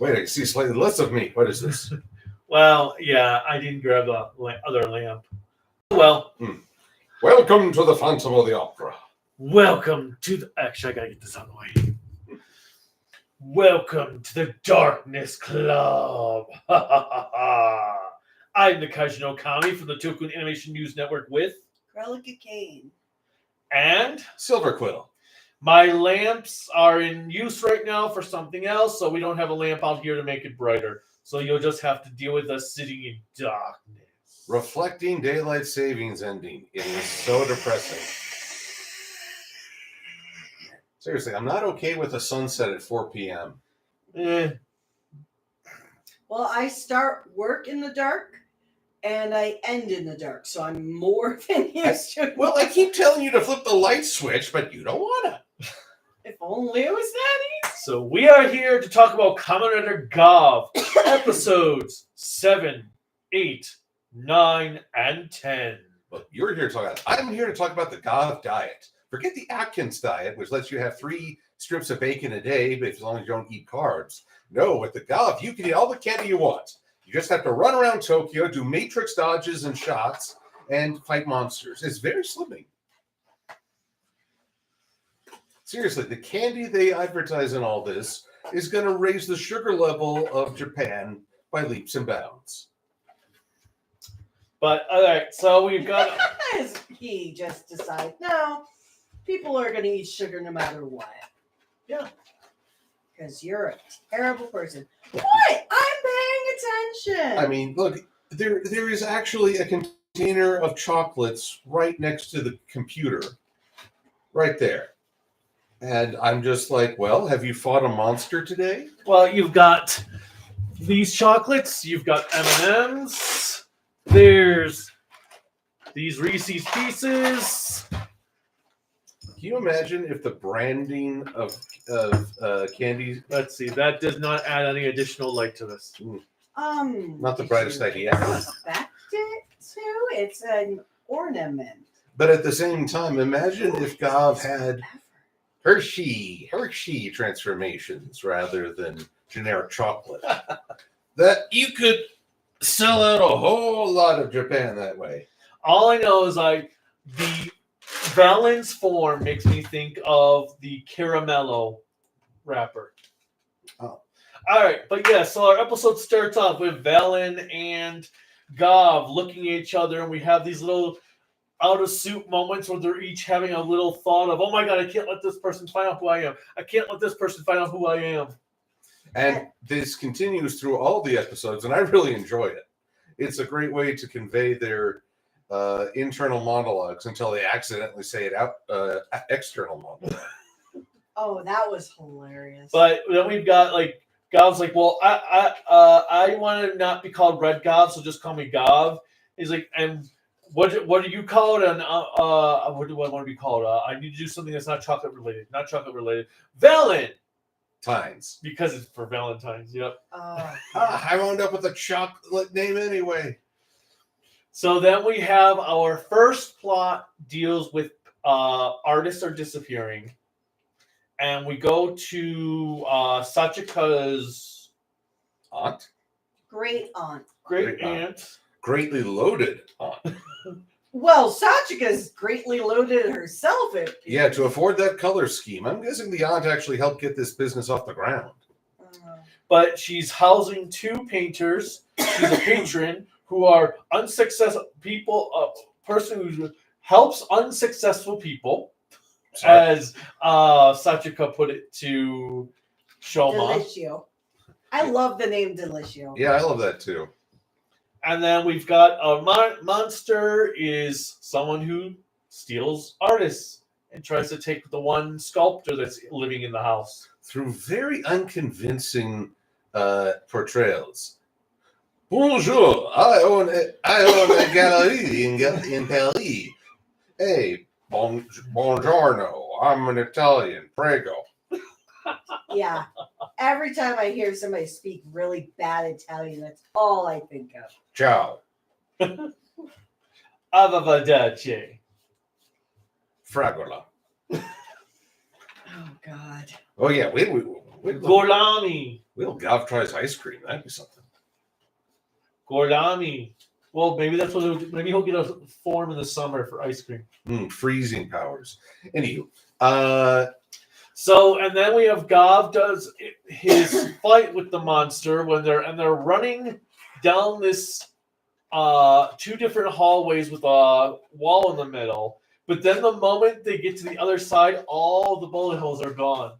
Wait, I see slightly less of me. What is this? Well, yeah, I didn't grab the other lamp. Well, Welcome to the Phantom of the Opera. welcome to the... Actually, I gotta get this out of the way. Welcome to the Darkness Club. I'm the Kaiju no Kami from the Toku Animation News Network with... Cruellica Kain. And... Silver Quill. My lamps are in use right now for something else, so we don't have a lamp out here to make it brighter. So you'll just have to deal with us sitting in darkness. Reflecting daylight savings ending. It is so depressing. Seriously, I'm not okay with a sunset at 4 p.m. Well, I start work in the dark and I end in the dark, so I'm more than used to it. Well, I keep telling you to flip the light switch, but you don't want to. If only it was that easy. So we are here to talk about Kamen Rider Gavv, episodes 7, 8, 9, and 10. But you're here to talk about it. I'm here to talk about the Gavv diet. Forget the Atkins diet, which lets you have 3 strips of bacon a day, but as long as you don't eat carbs. No, with the Gavv, you can eat all the candy you want. You just have to run around Tokyo, do matrix dodges and shots, and fight monsters. It's very slimming. Seriously, the candy they advertise in all this is going to raise the sugar level of Japan by leaps and bounds. But, alright, so we've got... He just decided, no, people are going to eat sugar no matter what. Yeah. Because you're a terrible person. What? I'm paying attention. I mean, look, there is actually a container of chocolates right next to the computer. Right there. And I'm just like, well, have you fought a monster today? Well, you've got these chocolates, you've got M&Ms, there's these Reese's Pieces. Can you imagine if the branding of candy... Let's see, that does not add any additional light to this. Not the brightest idea. Expect it to? It's an ornament. But at the same time, imagine if Gavv had Hershey transformations rather than generic chocolate. That you could sell out a whole lot of Japan that way. All I know is the Valen's form makes me think of the Caramello wrapper. Oh. Alright, but yeah, so our episode starts off with Valen and Gavv looking at each other, and we have these little out of suit moments where they're each having a little thought of, oh my god, I can't let this person find out who I am. I can't let this person find out who I am. And this continues through all the episodes, and I really enjoy it. It's a great way to convey their internal monologues until they accidentally say it out, external monologue. Oh, that was hilarious. But then we've got Gav's like, well, I want to not be called Red Gavv, so just call me Gavv. He's like, and what do you call it? And what do I want to be called? I need to do something that's not chocolate related. Not chocolate related. Valentines. Because it's for Valentine's. Yep. I wound up with a chocolate name anyway. So then we have our first plot deals with artists are disappearing. And we go to Sachika's aunt. Great aunt. Great aunt. Greatly loaded aunt. Well, Sachika's greatly loaded herself. Yeah, to afford that color scheme. I'm guessing the aunt actually helped get this business off the ground. But she's housing 2 painters. She's a patron who are unsuccessful people. A person who helps unsuccessful people. Sorry. As Sachika put it to Shoma. Delicio. I love the name Delicio. Yeah, I love that too. And then we've got a monster is someone who steals artists and tries to take the one sculptor that's living in the house. Through very unconvincing portrayals. Bonjour, I own a gallery in Paris. Hey, buongiorno, I'm an Italian. Prego. Yeah. Every time I hear somebody speak really bad Italian, that's all I think of. Ciao. Avavadace. Fragola. Oh, God. Oh, yeah. We Golami. Will Gavv tries ice cream? That'd be something. Gordami. Well, maybe that's what. Maybe he'll get a form in the summer for ice cream. Freezing powers. Anywho, So, and then we have Gavv does his fight with the monster when they're running down this 2 different hallways with a wall in the middle. But then the moment they get to the other side, all the bullet holes are gone.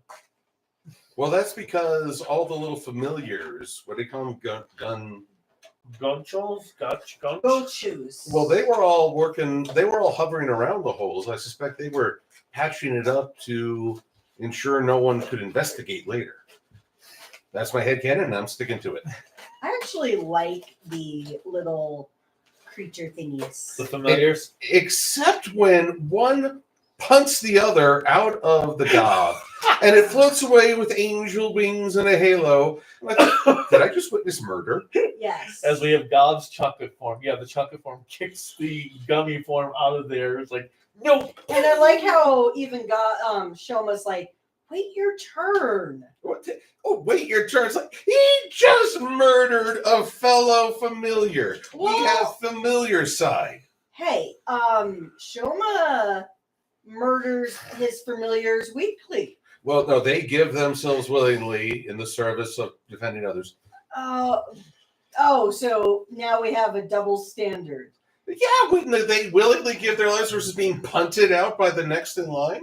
well, that's because all the little familiars, what do they call them? Gunchos? Goat shoes. Well, they were all hovering around the holes. I suspect they were patching it up to ensure no one could investigate later. That's my headcanon, and I'm sticking to it. I actually like the little creature thingies. The familiars? Except when one punts the other out of the Gavv, and it floats away with angel wings and a halo. And I thought, did I just witness murder? Yes. As we have Gavv's chocolate form. Yeah, the chocolate form kicks the gummy form out of there. It's like, nope. And I like how even Shoma's like, wait your turn. Oh, wait your turn. It's like, he just murdered a fellow familiar. We Well- have familiar side. Hey, Shoma murders his familiars weekly. Well, no, they give themselves willingly in the service of defending others. So now we have a double standard. Yeah, wouldn't they willingly give their lives versus being punted out by the next in line?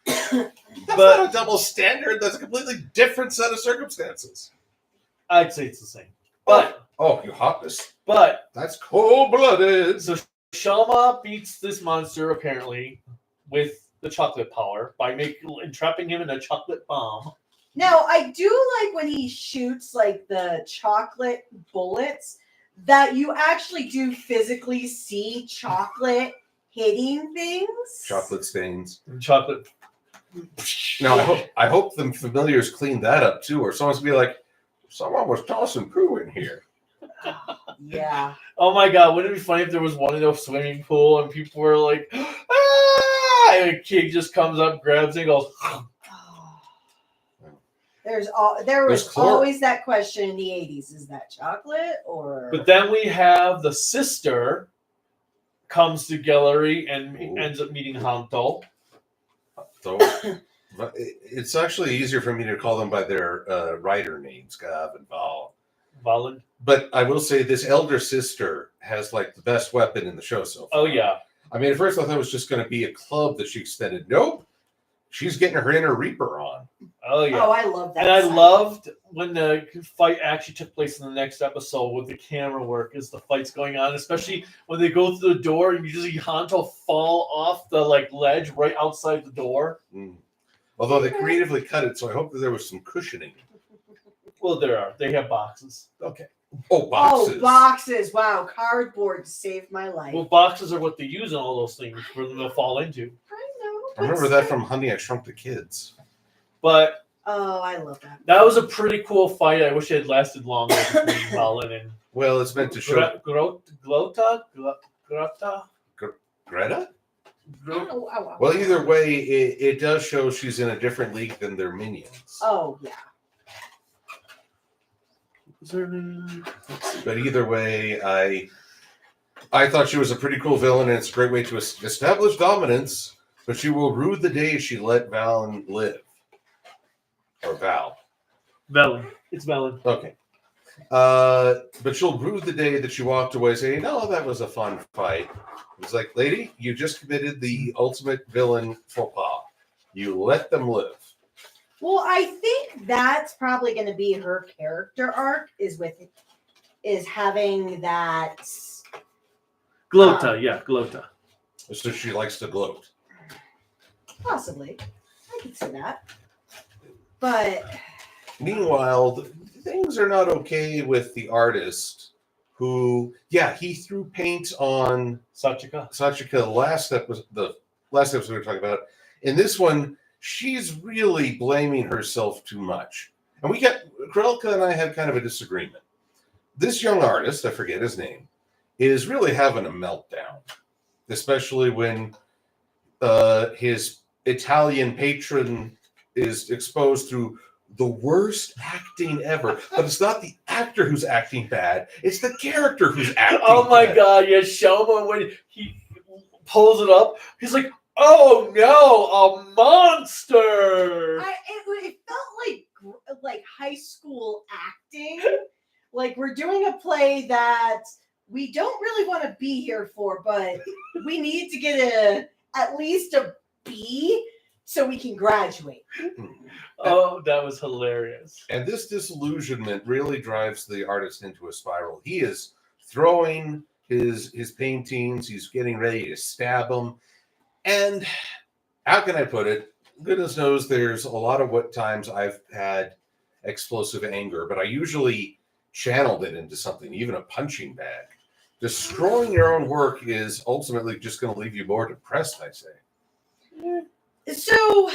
That's not a double standard. That's a completely different set of circumstances. I'd say it's the same. But You hotness. but That's cold-blooded. so Shoma beats this monster apparently with the chocolate power by entrapping him in a chocolate bomb. Now, I do like when he shoots like the chocolate bullets that you actually do physically see chocolate hitting things. Chocolate stains. Chocolate. Now, I hope the familiars clean that up too, or someone's gonna be like, someone was tossing poo in here. Yeah. Oh my god, wouldn't it be funny if there was one in a swimming pool and people were like, ah! And a kid just comes up, grabs it, and goes, There was chlor- always that question in the 80s. Is that chocolate or But then we have the sister comes to gallery and Ooh. ends up meeting Hanto. So it's actually easier for me to call them by their writer names, Gavv and Val. Valen. But I will say this elder sister has like the best weapon in the show so far. Oh yeah. I mean, at first I thought it was just going to be a club that she extended. Nope. She's getting her inner Reaper on. Oh yeah. Oh, I love that. And I side. loved when the fight actually took place in the next episode with the camera work as the fight's going on, especially when they go through the door and you just see Hanto fall off the ledge right outside the door. Although they creatively cut it, so I hope that there was some cushioning. Well, they have boxes. Okay. Oh, boxes. Oh, boxes. Wow. Cardboard saved my life. Well, boxes are what they use in all those things for them to fall into. I know. I remember that from Honey, I Shrunk the Kids. But Oh, I love that. that was a pretty cool fight. I wish it had lasted longer between Valen and Well, it's meant to show Grota? Greta? Oh. Well, either way, it does show she's in a different league than their minions. Oh, yeah. But either way, I thought she was a pretty cool villain, and it's a great way to establish dominance, but she will rue the day she let Valen live. Or Val. Valen. It's Valen. Okay. But she'll rue the day that she walked away saying, "No, that was a fun fight." It's like, lady, you just committed the ultimate villain faux pas. You let them live. Well, I think that's probably going to be her character arc is having that. Glota, Glota. So she likes to gloat. Possibly. I can see that. But Meanwhile, things are not okay with the artist who, he threw paint on Sachika. the last episode we were talking about. In this one, she's really blaming herself too much. And Cruellica and I had kind of a disagreement. This young artist, I forget his name, is really having a meltdown, especially when his Italian patron is exposed through the worst acting ever. But it's not the actor who's acting bad; it's the character who's acting. Oh my bad. God! Yeah, Shelma, when he pulls it up, he's like, "Oh no, a monster!" It felt like high school acting. Like we're doing a play that we don't really want to be here for, but we need to get at least a B so we can graduate. Oh, that was hilarious. And this disillusionment really drives the artist into a spiral. He is throwing his paintings. He's getting ready to stab them. And how can I put it? Goodness knows there's a lot of what times I've had explosive anger, but I usually channeled it into something, even a punching bag. Destroying your own work is ultimately just going to leave you more depressed, I say. So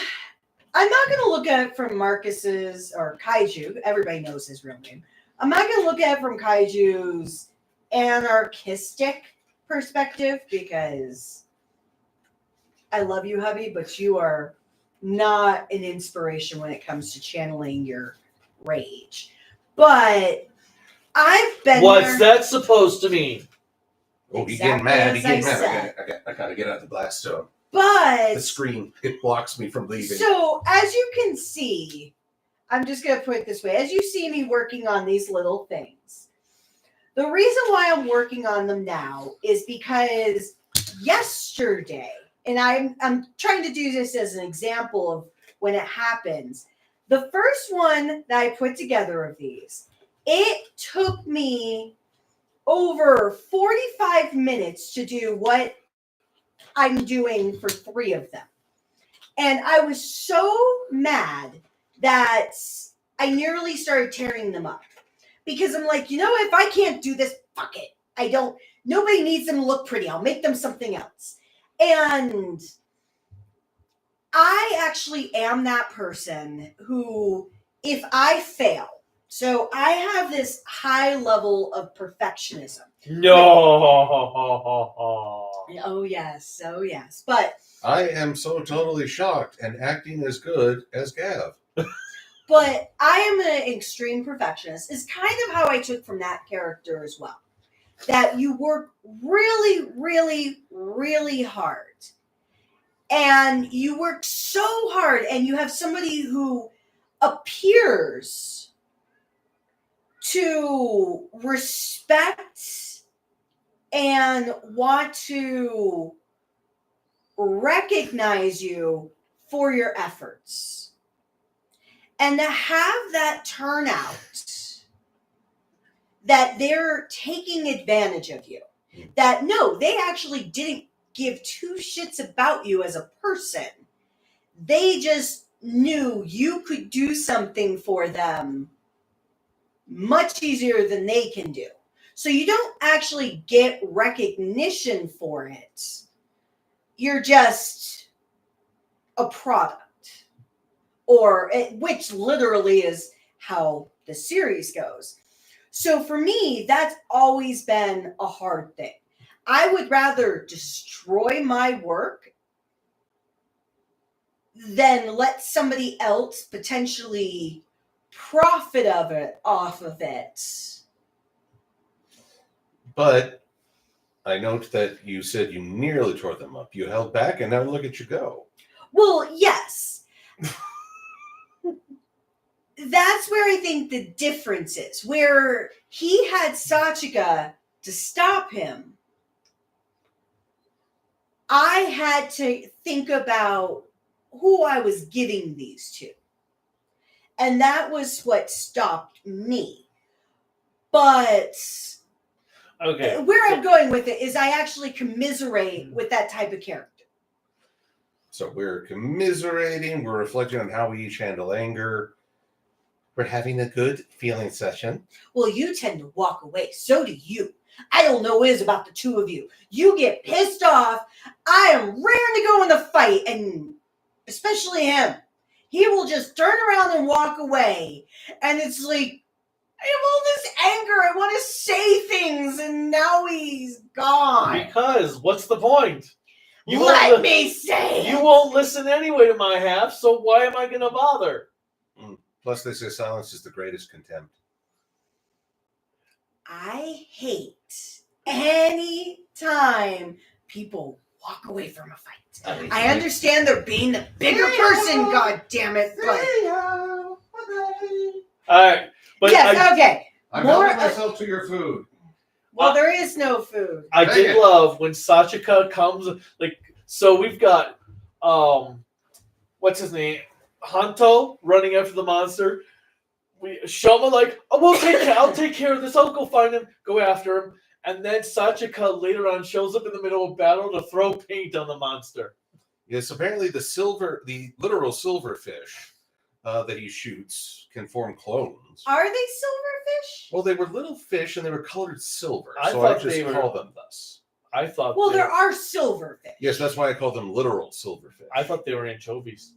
I'm not going to look at it from Marcus's or Kaiju. Everybody knows his real name. I'm not going to look at it from Kaiju's anarchistic perspective because I love you, hubby, but you are not an inspiration when it comes to channeling your rage. But I've been What's that supposed to mean? Oh, he's Exactly getting mad. as He's getting I mad. said. I got to get out the blast zone. But The screen, it blocks me from leaving. so as you can see, I'm just going to put it this way. As you see me working on these little things, the reason why I'm working on them now is because yesterday, and I'm trying to do this as an example of when it happens. The first one that I put together of these, it took me over 45 minutes to do what I'm doing for 3 of them. And I was so mad that I nearly started tearing them up. Because I'm like, if I can't do this, fuck it. Nobody needs them to look pretty. I'll make them something else. And I actually am that person who, if I fail, so I have this high level of perfectionism. No. Oh, yes. But I am so totally shocked and acting as good as Gavv. But I am an extreme perfectionist. Is kind of how I took from that character as well. That you work really, really, really hard. And you work so hard and you have somebody who appears to respect and want to recognize you for your efforts. And to have that turn out that they're taking advantage of you. That no, they actually didn't give 2 shits about you as a person. They just knew you could do something for them much easier than they can do. So you don't actually get recognition for it. You're just a product. Which literally is how the series goes. So for me, that's always been a hard thing. I would rather destroy my work than let somebody else potentially profit off of it. But I note that you said you nearly tore them up. You held back, and now look at you go. Well, yes. That's where I think the difference is. Where he had Sachika to stop him, I had to think about who I was giving these to. And that was what stopped me. But Okay. where I'm going with it is I actually commiserate with that type of character. So we're commiserating. We're reflecting on how we each handle anger. We're having a good feeling session. Well, you tend to walk away. So do you. I don't know what it is about the 2 of you. You get pissed off. I am raring to go in the fight. And especially him. He will just turn around and walk away. And it's like, I have all this anger. I want to say things. And now he's gone. Because what's the point? Let me say You won't listen anyway to my half, so why am I going to bother? Plus, they say silence is the greatest contempt. I hate any time people walk away from a fight. I understand they're being the bigger person, god damn it, but All right, but yes, okay. I'm More helping myself to your food. Well, there is no food. I Dang did it. love when Sachika comes. Like, so we've got what's his name, Hanto running after the monster. Shoma like, oh, I'll take care of this. I'll go find him, go after him, and then Sachika later on shows up in the middle of battle to throw paint on the monster. Yes, apparently the literal silverfish that he shoots can form clones. Are they silverfish? Well, they were little fish and they were colored silver, I so I thought just they were- call them thus. I thought. Well, they, there are silverfish. Yes, that's why I call them literal silverfish. I thought they were anchovies.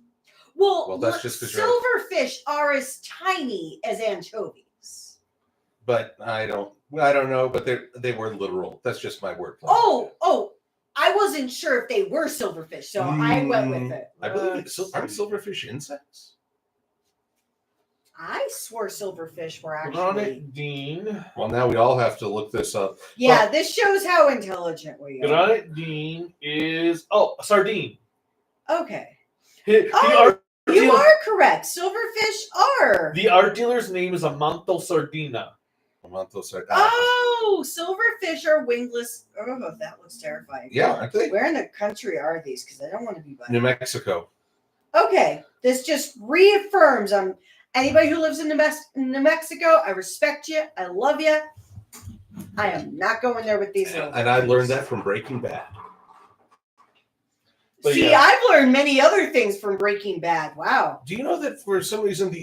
Well, that's just 'cause you're- silverfish are as tiny as anchovies. But I don't know. But they were literal. That's just my word. Oh, I wasn't sure if they were silverfish, so I went with it. I believe aren't silverfish insects? I swore silverfish were actually. Granite Dean. Well, now we all have to look this up. Yeah, this shows how intelligent we are. Granite Dean is a sardine. Okay. The Oh, you dealer- are correct. Silverfish are. The art dealer's name is Amanto Sardina. Oh, silverfish are wingless. Oh, that looks terrifying. Yeah, aren't they? Where in the country are these? Because I don't want to be by. New Mexico. Okay, this just reaffirms anybody who lives in New Mexico, I respect you. I love you. I am not going there with these little And I learned that from Breaking Bad. But See, yeah. I've learned many other things from Breaking Bad. Wow. Do you know that for some reason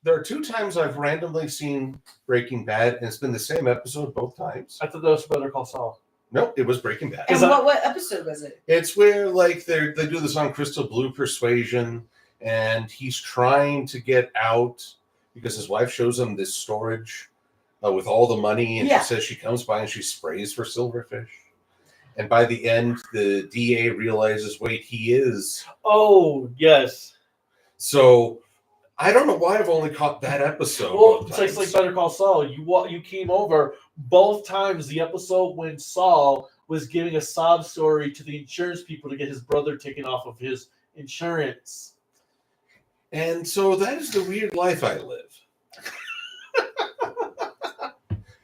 there are 2 times I've randomly seen Breaking Bad and it's been the same episode both times? I thought that was Better Call Saul. Nope, it was Breaking Bad. And Is that- what episode was it? It's where like they do this on Crystal Blue Persuasion, and he's trying to get out because his wife shows him this storage with all the money, and Yeah. she says she comes by and she sprays for silverfish. And by the end, the DA realizes, wait, he is. Oh, yes. So I don't know why I've only caught that episode. Well, both it's like times. Better Call Saul. You came over both times. The episode when Saul was giving a sob story to the insurance people to get his brother taken off of his insurance. And so that is the weird life I live.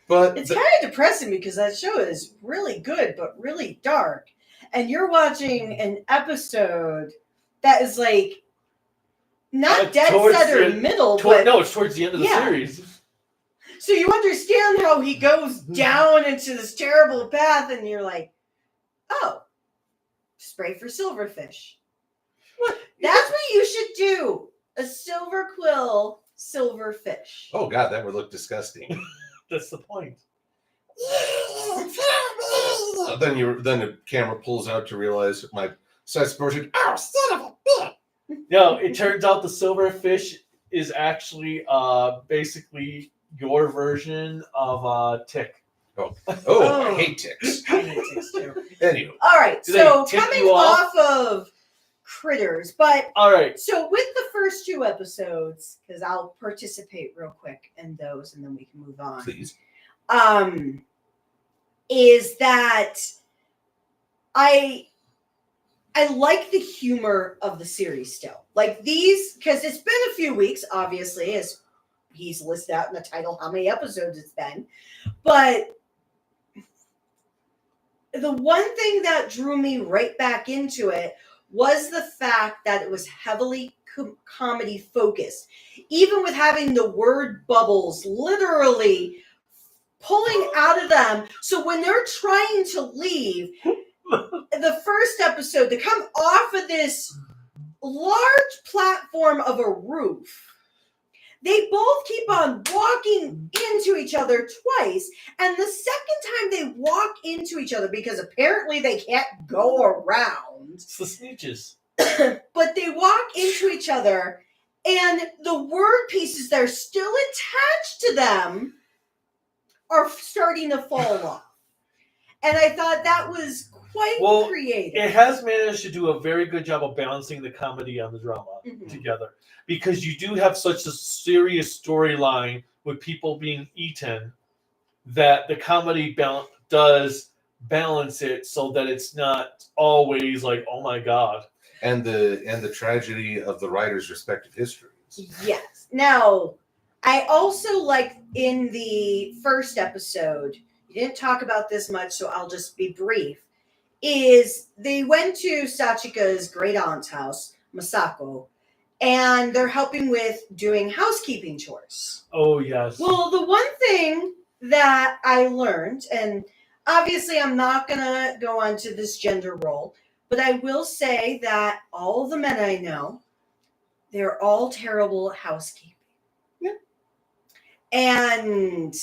But It's kind of depressing because that show is really good, but really dark. And you're watching an episode that is like not dead towards center the- middle, but No, it's towards the end of the Yeah. series. so you understand how he goes down into this terrible path, and you're like, oh, spray for silverfish. That's what you should do. A Silver Quill silverfish. oh god, that would look disgusting. That's the point. then the camera pulls out to realize my size portion. Oh, son of a bitch! No, it turns out the silverfish is actually basically your version of Tick. Oh, Oh. I hate ticks. I hate ticks too. Anyway, All right, Do so they tip coming you off? off of Critters, but All right. so with the first 2 episodes, because I'll participate real quick in those, and then we can move on. please. Is that I like the humor of the series still. Like these, because it's been a few weeks, obviously, as he's listed out in the title how many episodes it's been. But the one thing that drew me right back into it was the fact that it was heavily comedy focused, even with having the word bubbles literally pulling out of them. So when they're trying to leave, the first episode, they come off of this large platform of a roof. They both keep on walking into each other twice. And the second time they walk into each other, because apparently they can't go around, It's the Sneeches. but they walk into each other, and the word pieces that are still attached to them are starting to fall off. And I thought that was Well, creative. It has managed to do a very good job of balancing the comedy and the drama together, because you do have such a serious storyline with people being eaten that the comedy does balance it so that it's not always like, oh my god. And the tragedy of the writers' respective histories. Yes. Now, I also like in the first episode, you didn't talk about this much, so I'll just be brief, is they went to Sachika's great aunt's house, Masako, and they're helping with doing housekeeping chores. Oh, yes. Well, the one thing that I learned, and obviously I'm not going to go on to this gender role, but I will say that all the men I know, they're all terrible at housekeeping. Yeah. And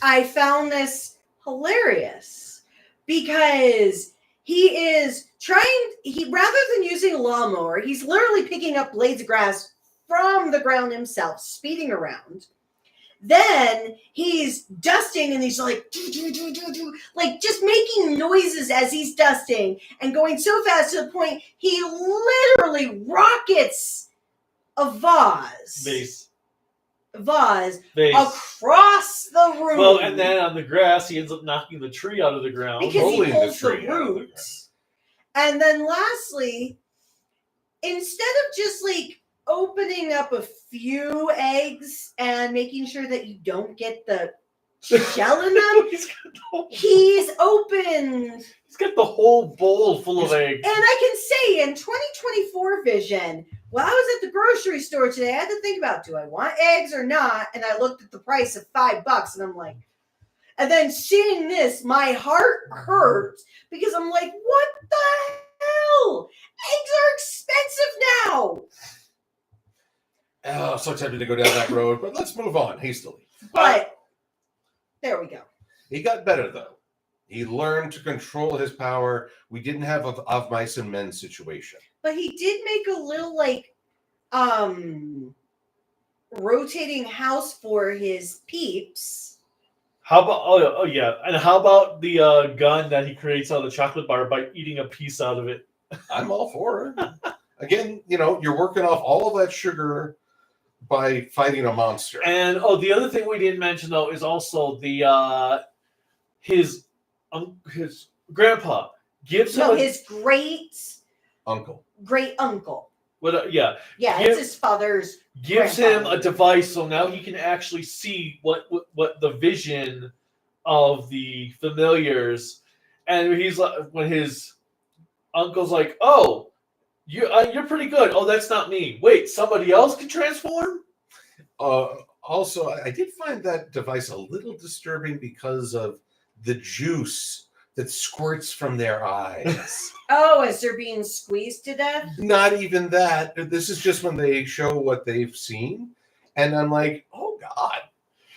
I found this hilarious because rather than using a lawnmower, he's literally picking up blades of grass from the ground himself, speeding around. Then he's dusting and he's like, like just making noises as he's dusting and going so fast to the point he literally rockets a vase across the room. Well, and then on the grass, he ends up knocking the tree out of the ground. Because he pulls the roots. And then lastly, instead of just like opening up a few eggs and making sure that you don't get the shell in them, he's got the whole bowl full of eggs. And I can say in 2024 vision, while I was at the grocery store today, I had to think about, do I want eggs or not? And I looked at the price of $5 and I'm like, and then seeing this, my heart hurts because I'm like, what the hell? Eggs are expensive now. Oh, so tempted to go down that road, but let's move on hastily. But there we go. He got better, though. He learned to control his power. We didn't have of mice and men situation. But he did make a little, like, rotating house for his peeps. How about, oh yeah, and how about the gun that he creates out of the chocolate bar by eating a piece out of it? I'm all for it. Again, you're working off all of that sugar by fighting a monster. And the other thing we didn't mention though is also the his grandpa gives him his great uncle. It's his father's. Gives him a device so now he can actually see what the vision of the familiars, and he's like, when his uncle's like, "Oh, you're pretty good. Oh, that's not me. Wait, somebody else can transform." Also, I did find that device a little disturbing because of the juice that squirts from their eyes. Oh, as they're being squeezed to death? Not even that. This is just when they show what they've seen. And I'm like, oh, God.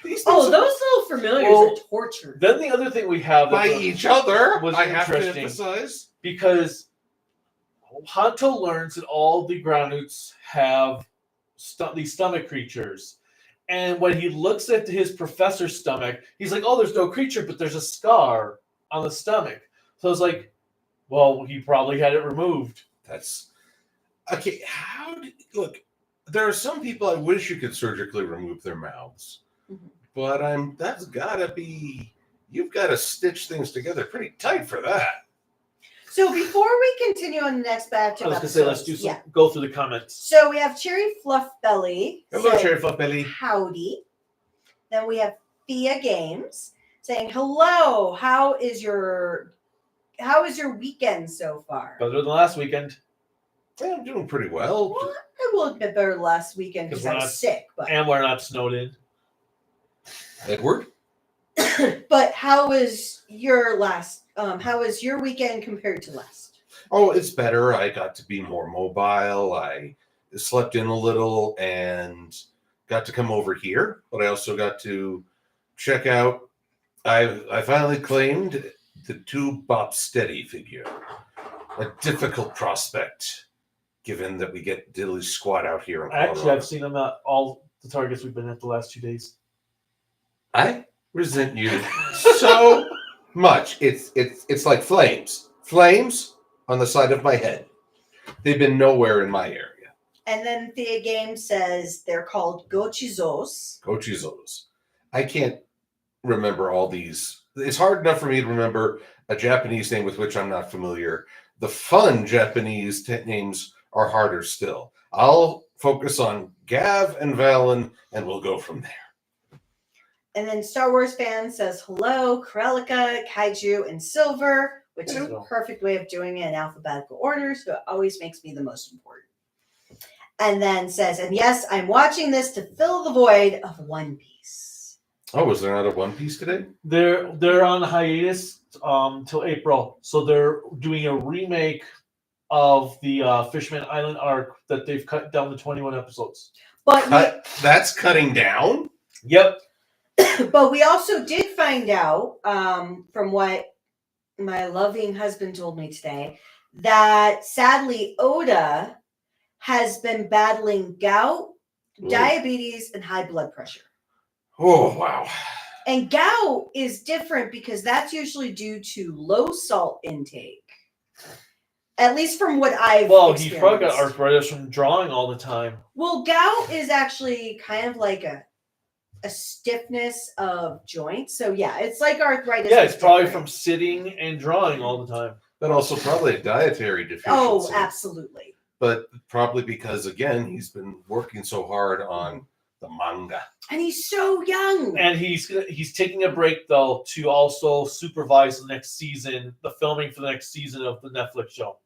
Those little familiars are torture. Then the other thing we have by each other was I have to interesting emphasize. Because Hanto learns that all the groundnoots have these stomach creatures. And when he looks at his professor's stomach, he's like, oh, there's no creature, but there's a scar on the stomach. So I was like, well, he probably had it removed. That's okay. Look, there are some people I wish you could surgically remove their mouths, but that's gotta be, you've got to stitch things together pretty tight for that. So before we continue on the next batch of episodes, let's do some, go through the comments. So we have Cherry Fluffbelly. Hello, Cherry Fluffbelly. Howdy. Then we have Thea Games saying, hello, how is your weekend so far? Better than last weekend. Yeah, I'm doing pretty well. I will admit better last weekend because I was sick. And we're not snowed in. Edward? But how was your weekend compared to last? Oh, it's better. I got to be more mobile. I slept in a little and got to come over here. But I also got to check out, I finally claimed the 2 Bop Steady figure. A difficult prospect, given that we get diddly squat out here in Colorado. Actually, I've seen them at all the targets we've been at the last 2 days. I resent you so much. It's like flames. Flames on the side of my head. They've been nowhere in my area. And then Thea Game says they're called gochizos. Gochizos. I can't remember all these. It's hard enough for me to remember a Japanese name with which I'm not familiar. The fun Japanese names are harder still. I'll focus on Gavv and Valen, and we'll go from there. And then Star Wars fan says hello, Cruellica, Kaiju, and Silver, which is a perfect way of doing it in alphabetical order, so it always makes me the most important. And then says, and yes, I'm watching this to fill the void of One Piece. Oh, was there not a One Piece today? They're on hiatus till April, so they're doing a remake of the Fishman Island arc that they've cut down to 21 episodes. But that's cutting down? Yep. But we also did find out from what my loving husband told me today that sadly Oda has been battling gout, diabetes, and high blood pressure. Oh, wow. And gout is different because that's usually due to low salt intake. At least from what I've experienced. He's probably got arthritis from drawing all the time. Well, gout is actually kind of like a stiffness of joints. So yeah, it's like arthritis. Yeah, it's probably from sitting and drawing all the time. But also probably a dietary deficiency. Oh, absolutely. But probably because, again, he's been working so hard on the manga. And he's so young. And he's taking a break, though, to also supervise the next season, the filming for the next season of the Netflix show.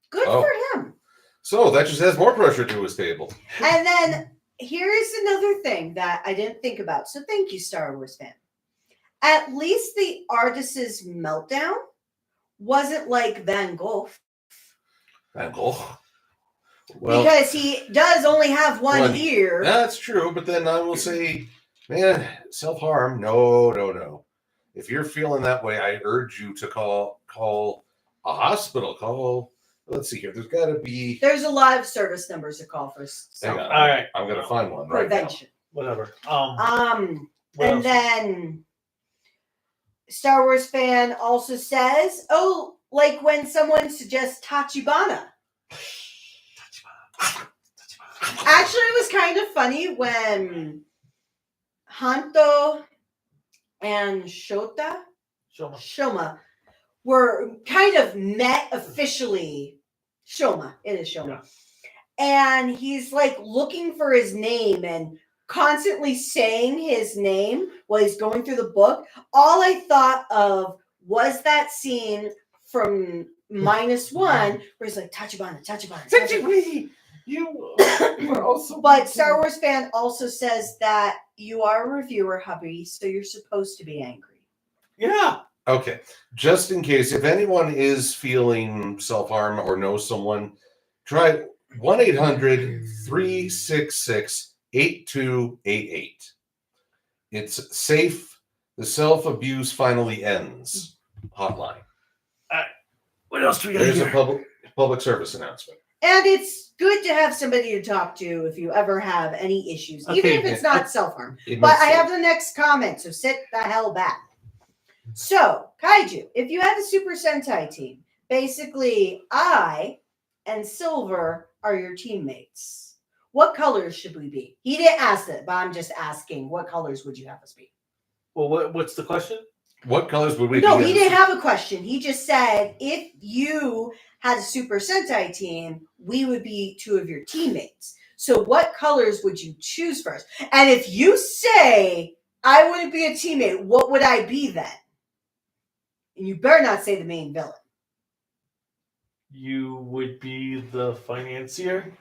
Good for him. So that just adds more pressure to his table. And then here's another thing that I didn't think about. So thank you, Star Wars fan. At least the artist's meltdown wasn't like Van Gogh. Van Gogh? Well, because he does only have one ear. That's true, but then I will say, man, self-harm, no. If you're feeling that way, I urge you to call a hospital. Let's see here. There's a lot of service numbers to call for. Hang on. All right. I'm going to find one right prevention. now. Whatever. And then Star Wars fan also says, like when someone suggests Tachibana. Actually, it was kind of funny when Hanto and Shoma were kind of met officially. It is Shoma. Yeah. And he's like looking for his name and constantly saying his name while he's going through the book. All I thought of was that scene from -1 where he's like, Tachibana. You are also. But Star Wars fan also says that you are a reviewer, hubby, so you're supposed to be angry. Yeah. Okay. Just in case, if anyone is feeling self-harm or knows someone, try 1-800-366-8288. It's safe. The self-abuse finally ends. Hotline. What else do we got There's here? a public service announcement. And it's good to have somebody to talk to if you ever have any issues, even if it's not self-harm. But I have the next comment, so sit the hell back. So, Kaiju, if you had a Super Sentai team, basically I and Silver are your teammates. What colors should we be? He didn't ask it, but I'm just asking, what colors would you have us be? Well, what's the question? What colors would we be? No, he didn't have a question. He just said, if you had a Super Sentai team, we would be two of your teammates. So what colors would you choose first? And if you say, I wouldn't be a teammate, what would I be then? And you better not say the main villain. You would be the financier.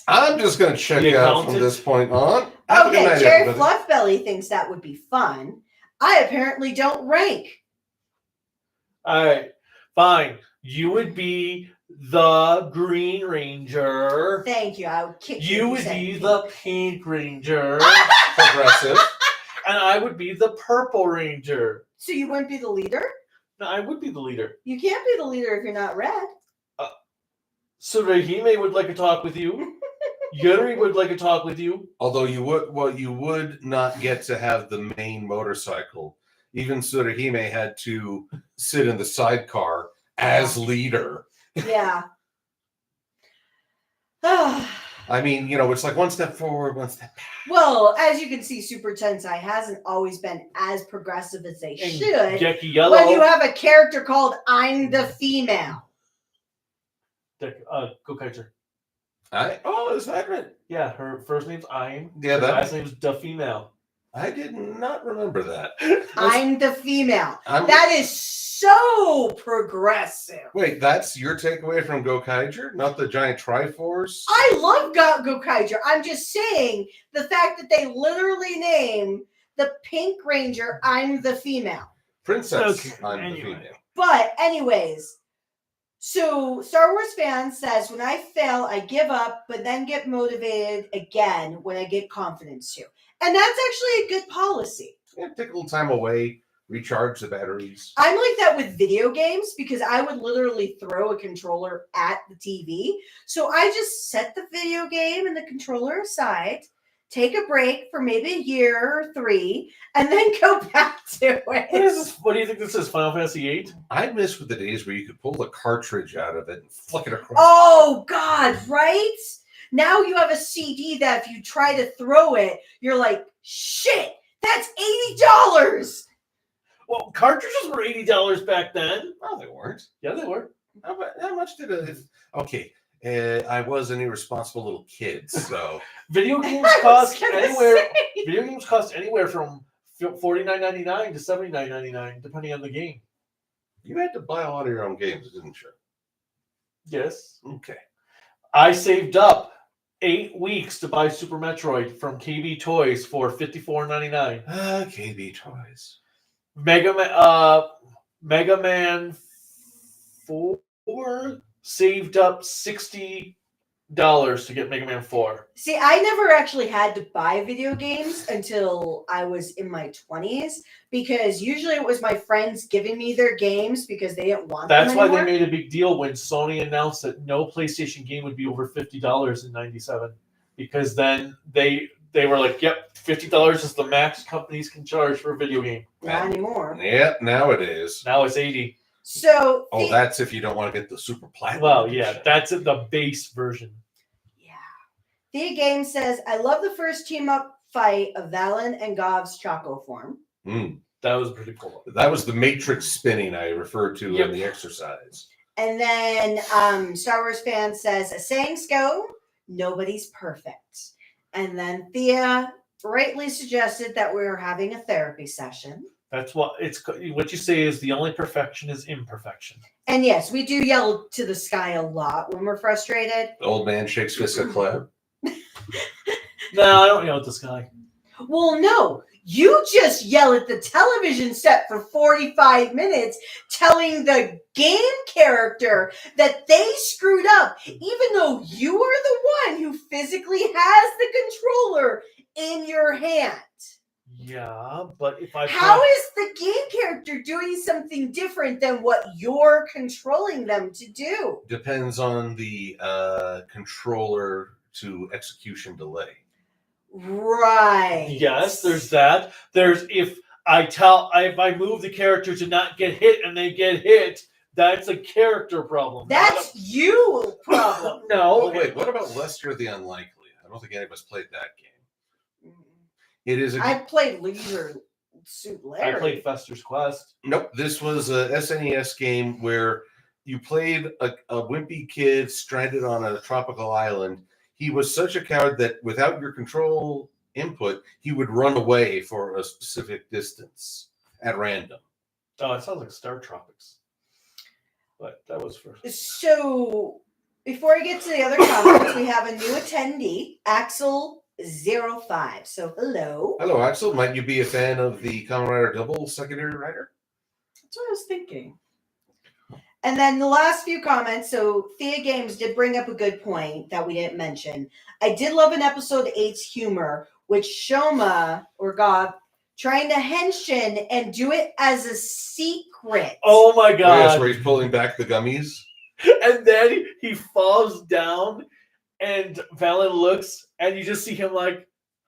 I'm just going to check out from this point on. Okay, Jerry Fluffbelly thinks that would be fun. I apparently don't rank. All right, fine. You would be the Green Ranger. Thank you. I would kick you. You would be the Pink Ranger. Progressive. And I would be the Purple Ranger. So you wouldn't be the leader? No, I would be the leader. You can't be the leader if you're not red. So Rahime would like to talk with you. Yuri would like to talk with you. Although you would not get to have the main motorcycle. even Tsuruhime had to sit in the sidecar as leader. Yeah. I mean, you know, it's like one step forward, one step back. Well, as you can see, Super Tensei hasn't always been as progressive as they And should. Geki Yellow. When you have a character called I'm the Female. Gokaiger. Is that right? Yeah, her first name's I'm. Yeah, her that. last name's the Female. I did not remember that. I'm the Female. I'm- That is so progressive. Wait, that's your takeaway from Gokaiger, not the giant Triforce? I love Gokaiger. I'm just saying the fact that they literally name the Pink Ranger I'm the Female. Princess, Okay, I'm anyway. the female. But anyways, so Star Wars fan says, when I fail, I give up, but then get motivated again when I get confidence too. And that's actually a good policy. Yeah, take a little time away, recharge the batteries. I'm like that with video games because I would literally throw a controller at the TV. So I just set the video game and the controller aside, take a break for maybe a year or 3, and then go back to What is it. this? What do you think this is? Final Fantasy VIII? I miss with the days where you could pull the cartridge out of it and flick it across. Oh, God, right? Now you have a CD that if you try to throw it, you're like, shit, that's $80. Well, cartridges were $80 back then. No, they weren't. Yeah, they were. How much did it? Okay, I was an irresponsible little kid, so Video games I was cost gonna anywhere. say. Video games cost anywhere from $49.99 to $79.99, depending on the game. you had to buy a lot of your own games, didn't you? Yes, Okay. I saved up 8 weeks to buy Super Metroid from KB Toys for $54.99. KB Toys. Mega Man 4 saved up $60 to get Mega Man 4. See, I never actually had to buy video games until I was in my 20s because usually it was my friends giving me their games because they didn't want That's them why anymore. they made a big deal when Sony announced that no PlayStation game would be over $50 in '97, because then they were like, "Yep, $50 is the max companies can charge for a video game." Not anymore. Yeah, nowadays. Now it's $80. So, Oh, that's if you don't want to get the super platinum. Well, yeah, edition. that's the base version. yeah. Thea Game says, I love the first team up fight of Valen and Gavv's Choco form. That was pretty cool. That was the matrix spinning I referred to Yep. in the exercise. And then Star Wars fan says, as sayings go, nobody's perfect. And then Thea rightly suggested that we're having a therapy session. That's what you say is the only perfection is imperfection. And yes, we do yell to the sky a lot when we're frustrated. The old man shakes fists at cloud. No, I don't yell at this guy. Well, no, you just yell at the television set for 45 minutes telling the game character that they screwed up, even though you are the one who physically has the controller in your hand. Yeah, but if I How is the game character doing something different than what you're controlling them to do? Depends on the controller to execution delay. Right. Yes, there's that. There's if I move the character to not get hit and they get hit, that's a character problem. That's you problem. No. Oh, wait, what about Lester the Unlikely? I don't think any of us played that game. It is I played Leisure Suit Larry. I played Fester's Quest. Nope, this was a SNES game where you played a wimpy kid stranded on a tropical island. He was such a coward that without your control input, he would run away for a specific distance at random. Oh, it sounds like Star Tropics. But that was for So, before I get to the other comments, we have a new attendee, Axel05. So, hello. Hello, Axel. Might you be a fan of the Kamen Rider Double secondary writer? That's what I was thinking. And then the last few comments. So, Thea Games did bring up a good point that we didn't mention. I did love in episode 8's humor, with Shoma or Gavv trying to henshin and do it as a secret. Oh my Yes, god. where he's pulling back the gummies. And then he falls down and Valen looks and you just see him like,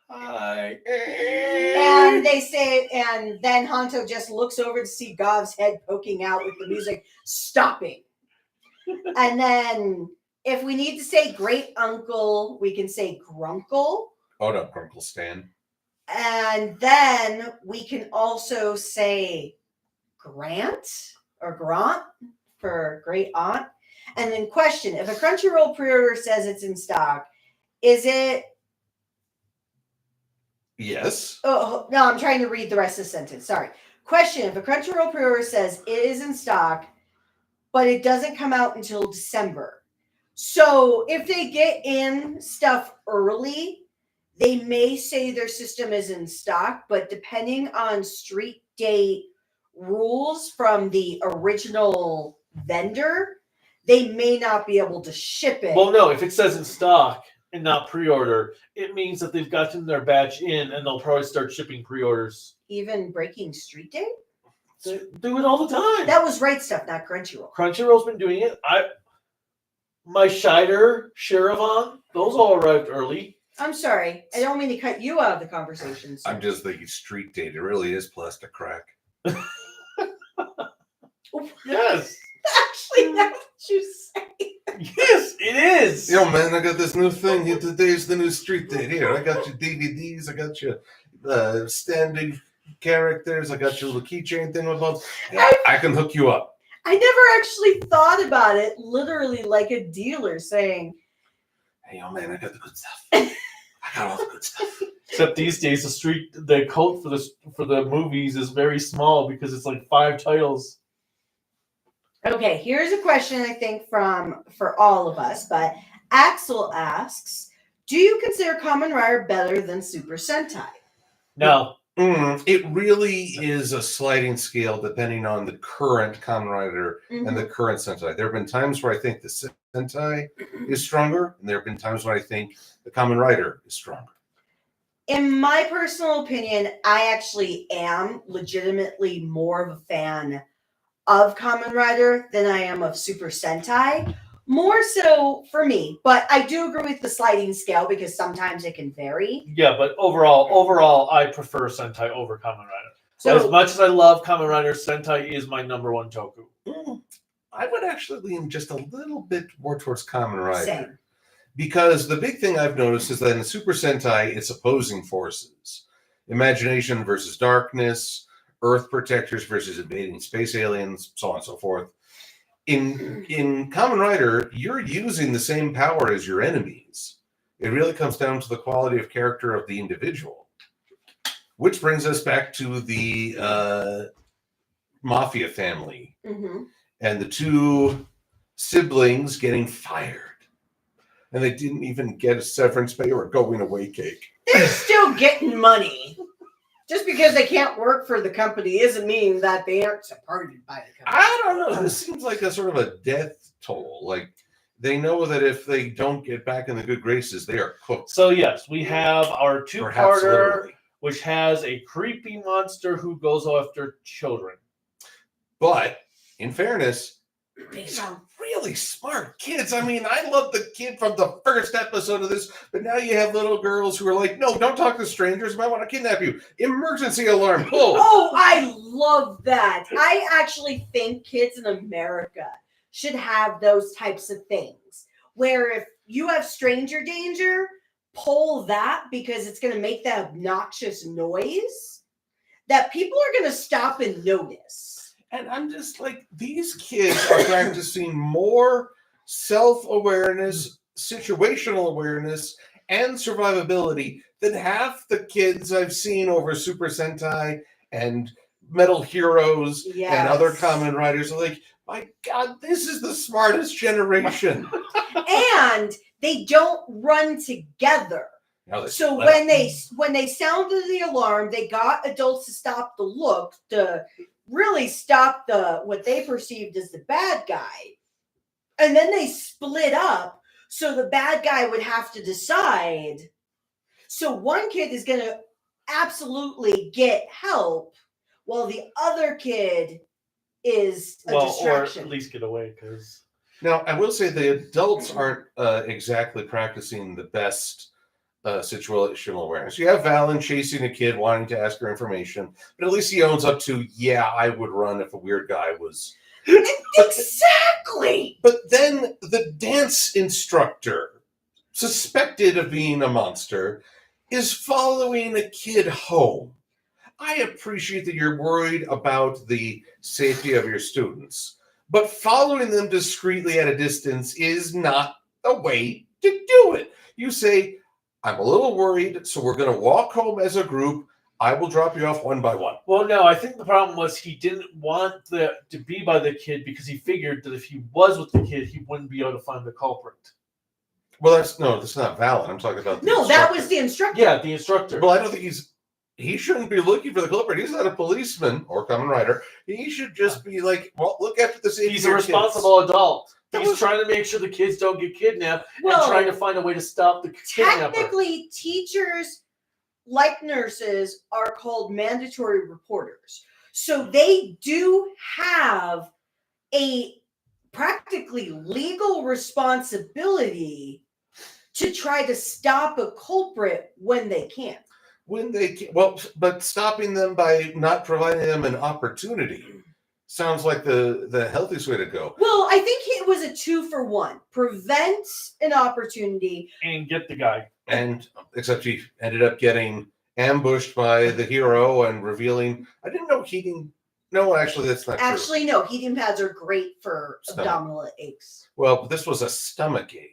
Hi. And they say, and then Hanto just looks over to see Gavv's head poking out with the music stopping. And then if we need to say great uncle, we can say grunkle. Oh no, Grunkle Stan. And then we can also say Grant or Grant for great aunt. And then question, if a Crunchyroll pre-order says it's in stock, is it... Yes. Oh, no, I'm trying to read the rest of the sentence. Sorry. Question, if a Crunchyroll pre-order says it is in stock, but it doesn't come out until December. So if they get in stuff early, they may say their system is in stock, but depending on street date rules from the original vendor, they may not be able to ship it. Well, no, if it says in stock and not pre-order, it means that they've gotten their batch in and they'll probably start shipping pre-orders. Even breaking street date? They do it all the time. That was Right Stuff, not Crunchyroll. Crunchyroll's been doing it. My Shider, Shiravan, those all arrived early. I'm sorry. I don't mean to cut you out of the conversation. Sir. I'm just thinking street date. It really is plastic crack. Yes. Actually, that's what you say. Yes, it is. Yo, man, I got this new thing. Here, today's the new street date. Here, I got your DVDs. I got your standing characters. I got your little keychain thing with both. I can hook you up. I never actually thought about it literally like a dealer saying, Hey, yo, man, I got the good stuff. I got all the good stuff. Except these days, the code for the movies is very small because it's like 5 titles. okay, here's a question I think for all of us, but Axel asks, do you consider Kamen Rider better than Super Sentai? No. It really is a sliding scale depending on the current Kamen Rider and the current Sentai. There have been times where I think the Sentai is stronger, and there have been times when I think the Kamen Rider is stronger. In my personal opinion, I actually am legitimately more of a fan of Kamen Rider than I am of Super Sentai. More so for me, but I do agree with the sliding scale because sometimes it can vary. Yeah, but overall, I prefer Sentai over Kamen Rider. So As much as I love Kamen Rider, Sentai is my number one toku. I would actually lean just a little bit more towards Kamen Rider. Same. Because the big thing I've noticed is that in Super Sentai, it's opposing forces. Imagination versus darkness, Earth protectors versus invading space aliens, so on and so forth. In Kamen Rider, you're using the same power as your enemies. It really comes down to the quality of character of the individual. Which brings us back to the Mafia family and the 2 siblings getting fired. And they didn't even get a severance pay or a going away cake. They're still getting money. Just because they can't work for the company doesn't mean that they aren't supported by the company. I don't know. This seems like a sort of a death toll. Like, they know that if they don't get back in the good graces, they are cooked. So yes, we have our Perhaps 2-parter, literally. which has a creepy monster who goes after children. But, in fairness, these are really smart kids. I mean, I love the kid from the first episode of this, but now you have little girls who are like, no, don't talk to strangers. I might want to kidnap you. Emergency alarm. Pull. Oh, I love that. I actually think kids in America should have those types of things where if you have stranger danger, pull that because it's going to make that obnoxious noise that people are going to stop and notice. And I'm just like, these kids are practicing more self-awareness, situational awareness, and survivability than half the kids I've seen over Super Sentai and Metal Heroes and other Kamen Riders. Are like, my God, this is the smartest generation. And they don't run together. So when they sounded the alarm, they got adults to stop the look, to really stop what they perceived as the bad guy. And then they split up, so the bad guy would have to decide. So one kid is going to absolutely get help, while the other kid is a distraction. Or at least get away, because... Now, I will say the adults aren't exactly practicing the best situational awareness. You have Valen chasing a kid, wanting to ask her information, but at least he owns up to, yeah, I would run if a weird guy was. Exactly. But then the dance instructor, suspected of being a monster, is following a kid home. I appreciate that you're worried about the safety of your students, but following them discreetly at a distance is not a way to do it. You say, I'm a little worried, so we're going to walk home as a group. I will drop you off one by one. Well, no, I think the problem was he didn't want to be by the kid because he figured that if he was with the kid, he wouldn't be able to find the culprit. Well, that's not valid. I'm talking about the No, instructor. that was the instructor. Yeah, the instructor. Well, I don't think he shouldn't be looking for the culprit. He's not a policeman or Kamen Rider. He should just be like, well, look after the safety. He's a responsible adult. That He's was- trying to make sure the kids don't get kidnapped and Well, trying to find a way to stop the kidnapper. technically, teachers, like nurses, are called mandatory reporters. So they do have a practically legal responsibility to try to stop a culprit when they can. When they can, well, but stopping them by not providing them an opportunity sounds like the healthiest way to go. Well, I think it was a 2-for-1. Prevent an opportunity. And get the guy. And except he ended up getting ambushed by the hero and revealing, I didn't know heating. No, actually, that's not true. Actually, no, heating pads are great for Stomach. abdominal aches. Well, but this was a stomach ache.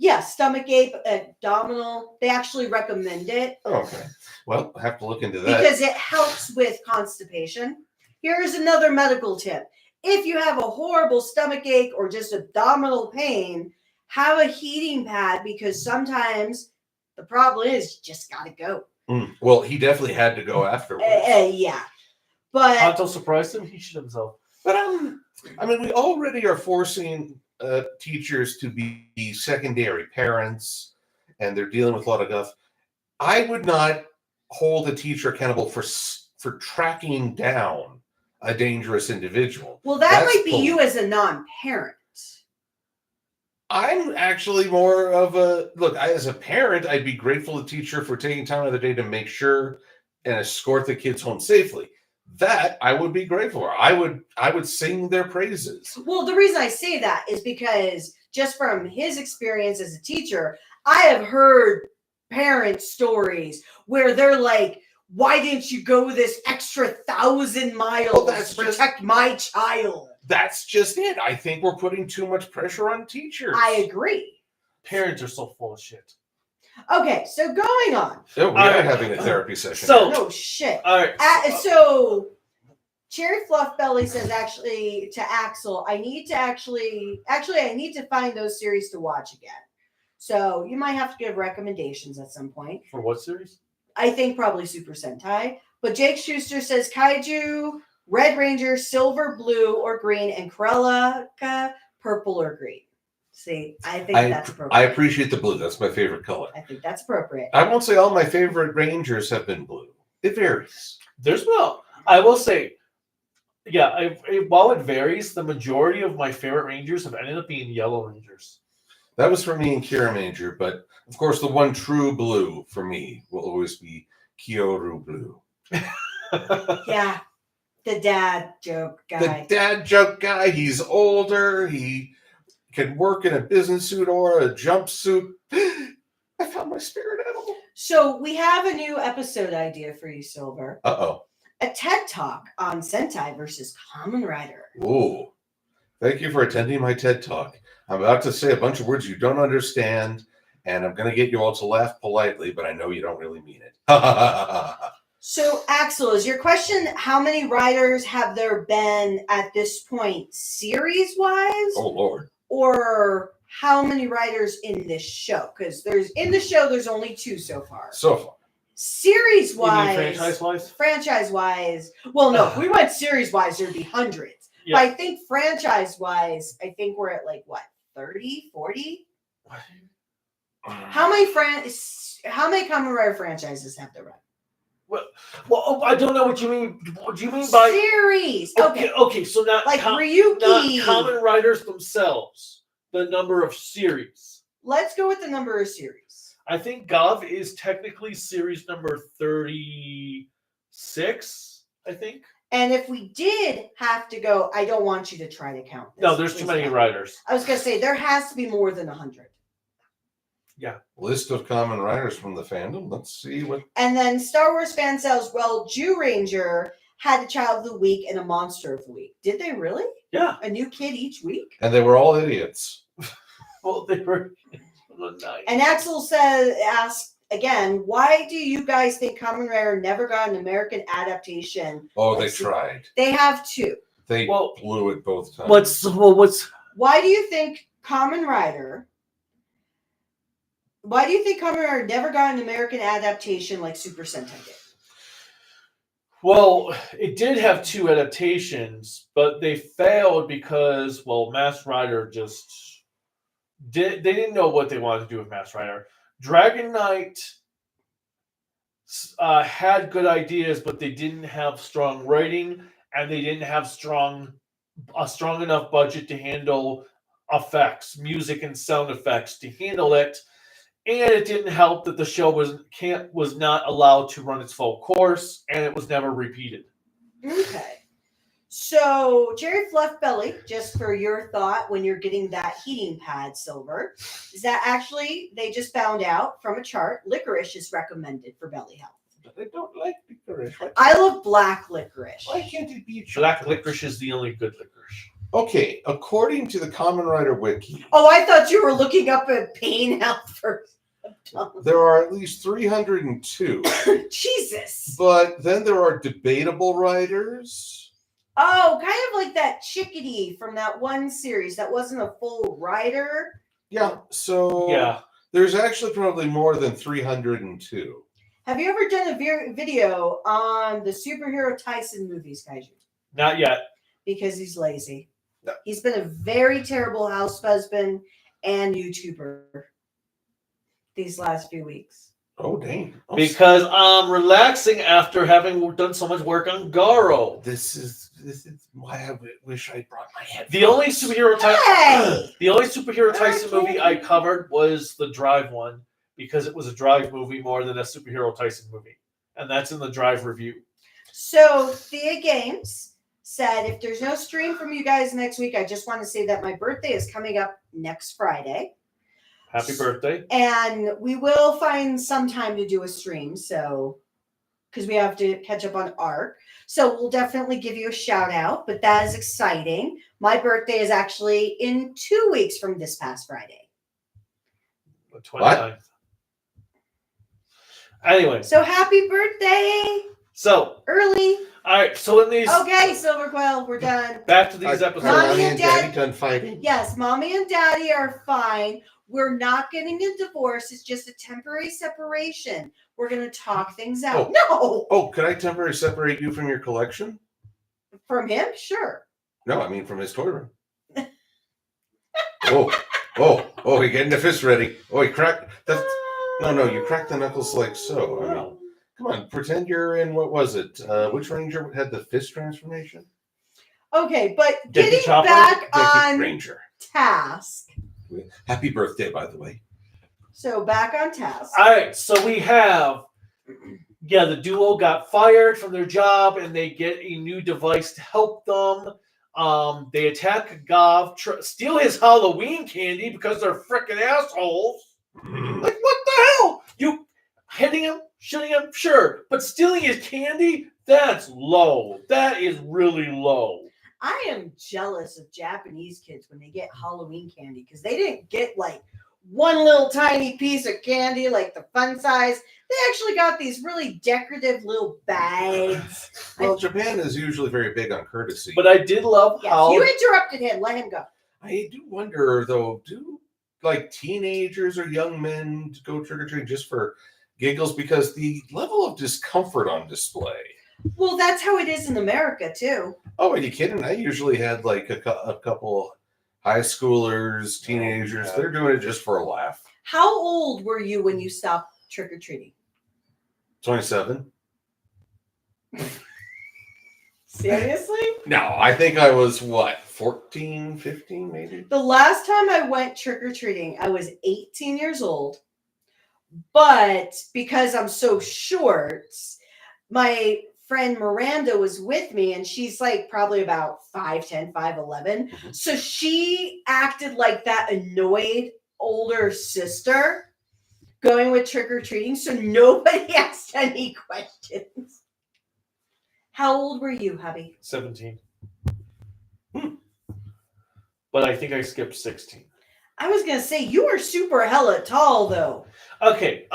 Yeah, stomach ache, abdominal. They actually recommend it Oh, okay. Well, I have to look into that. because it helps with constipation. Here's another medical tip. If you have a horrible stomach ache or just abdominal pain, have a heating pad because sometimes the problem is you just got to go. Well, he definitely had to go afterwards. Yeah. But Honto surprised him. He shit himself. But I mean, we already are forcing teachers to be secondary parents, and they're dealing with a lot of stuff. I would not hold a teacher accountable for tracking down a dangerous individual. well, that That's might be you as a non-parent. I'm actually more of a look. As a parent, I'd be grateful to the teacher for taking time out of the day to make sure and escort the kids home safely. That I would be grateful for. I would sing their praises. Well, the reason I say that is because just from his experience as a teacher, I have heard parent stories where they're like, why didn't you go this extra 1,000 miles Well, that's to protect my child? That's just it. I think we're putting too much pressure on teachers. I agree. Parents are so full of shit. Okay, so going on. Oh, we All are right. having a therapy session. So- No shit. All right. So Cherry Fluff Belly says actually to Axel, I need to find those series to watch again. So you might have to give recommendations at some point. For what series? I think probably Super Sentai. But Jake Schuster says Kaiju, Red Ranger, Silver, Blue, or Green, and Cruellica, Purple or Green. See, I think that's appropriate. I appreciate the blue. That's my favorite color. I think that's appropriate. I won't say all my favorite Rangers have been blue. It varies. I will say, yeah, while it varies, the majority of my favorite Rangers have ended up being Yellow Rangers. That was for me and Kira Major, but of course the one true blue for me will always be Kyoru Blue. Yeah, the dad joke guy. The dad joke guy, he's older, he can work in a business suit or a jumpsuit. I found my spirit animal. So we have a new episode idea for you, Silver. Uh-oh. A TED Talk on Sentai versus Kamen Rider. Ooh. Thank you for attending my TED Talk. I'm about to say a bunch of words you don't understand, and I'm going to get you all to laugh politely, but I know you don't really mean it. So, Axel, is your question how many riders have there been at this point, series-wise? Oh, Lord. Or how many riders in this show? Because there's only 2 so far. So far. Series-wise, Franchise-wise? franchise-wise, well, no, if we went series-wise, there'd be hundreds. Yeah. But I think franchise-wise, I think we're at like, what, 30, 40? How many Kamen Rider franchises have there run? Well, I don't know what you mean. What do you mean by Series? Okay, okay. So not Like not Ryuki. Kamen Riders themselves. The number of series. Let's go with the number of series. I think Gavv is technically series number 36, I think. And if we did have to go, I don't want you to try to count this. No, there's too many riders. I was going to say, there has to be more than 100. Yeah. List of Kamen Riders from the fandom. Let's see what. And then Star Wars fan cells, well, Jew Ranger had a Child of the Week and a Monster of the Week. Did they really? Yeah. A new kid each week? And they were all idiots. Well, they were nice. And Axel asked again, why do you guys think Kamen Rider never got an American adaptation? Oh, they tried. They have two. They blew it both times. Why do you think Kamen Rider never got an American adaptation like Super Sentai did? Well, it did have two adaptations, but they failed because, well, Masked Rider just they didn't know what they wanted to do with Masked Rider. Dragon Knight had good ideas, but they didn't have strong writing, and they didn't have a strong enough budget to handle effects, music and sound effects to handle it. And it didn't help that the show was not allowed to run its full course, and it was never repeated. Okay. So, Jerry Fluff Belly, just for your thought when you're getting that heating pad, Silver, is that actually they just found out from a chart licorice is recommended for belly health. But I don't like licorice. I love black licorice. Why can't it be Black licorice is the only good licorice. Okay, according to the Kamen Rider Wiki. Oh, I thought you were looking up at pain health for. There are at least 302. Jesus. But then there are debatable riders. Oh, kind of like that chickadee from that one series that wasn't a full rider. Yeah, so yeah, there's actually probably more than 302. Have you ever done a video on the superhero Tyson movies, Kaiju? Not yet. Because he's lazy. No. He's been a very terrible house husband and YouTuber these last few weeks. Oh, dang. Because I'm relaxing after having done so much work on Garo. This is why I wish I brought my head. The only superhero Hey! The only superhero Tyson movie I covered was the Drive one, because it was a Drive movie more than a superhero Tyson movie. And that's in the Drive review. So Thea Games said, if there's no stream from you guys next week, I just want to say that my birthday is coming up next Friday. Happy birthday. And we will find some time to do a stream, so because we have to catch up on ARC. So we'll definitely give you a shout out, but that is exciting. My birthday is actually in 2 weeks from this past Friday. The 29th. Anyway. So happy birthday. So early. All right, so in these... Okay, Silver Quill, we're done. Back to these episodes. Mommy and Daddy done fighting? Yes, Mommy and Daddy are fine. We're not getting a divorce. It's just a temporary separation. We're going to talk things out. No! Oh, could I temporarily separate you from your collection? From him? Sure. No, I mean from his toy room. Oh, you're getting the fist ready. Oh, he cracked. No, you cracked the knuckles like so. I mean, come on, pretend you're in, what was it? Which Ranger had the fist transformation? Okay, but Dickie getting Chopper? back on Ranger. task. Happy birthday, by the way. So back on task. All right, so we have, the duo got fired from their job, and they get a new device to help them. They attack Gavv, steal his Halloween candy because they're freaking assholes. Like, what the hell? You hitting him, shooting him, sure, but stealing his candy? That's low. That is really low. I am jealous of Japanese kids when they get Halloween candy because they didn't get like one little tiny piece of candy like the fun size. They actually got these really decorative little bags. Well, Japan is usually very big on courtesy. But I did love how... You interrupted him. Let him go. I do wonder, though, do like teenagers or young men go trick-or-treating just for giggles? Because the level of discomfort on display. Well, that's how it is in America, too. Oh, are you kidding? I usually had like a couple high schoolers, teenagers. They're doing it just for a laugh. How old were you when you stopped trick-or-treating? 27. Seriously? No, I think I was, 14, 15 maybe? The last time I went trick-or-treating, I was 18 years old. But because I'm so short, my friend Miranda was with me, and she's like probably about 5'10", 5'11". Mhm. So she acted like that annoyed older sister going with trick-or-treating, so nobody asked any questions. How old were you, hubby? 17. But I think I skipped 16. I was gonna say you were super hella tall though. Okay,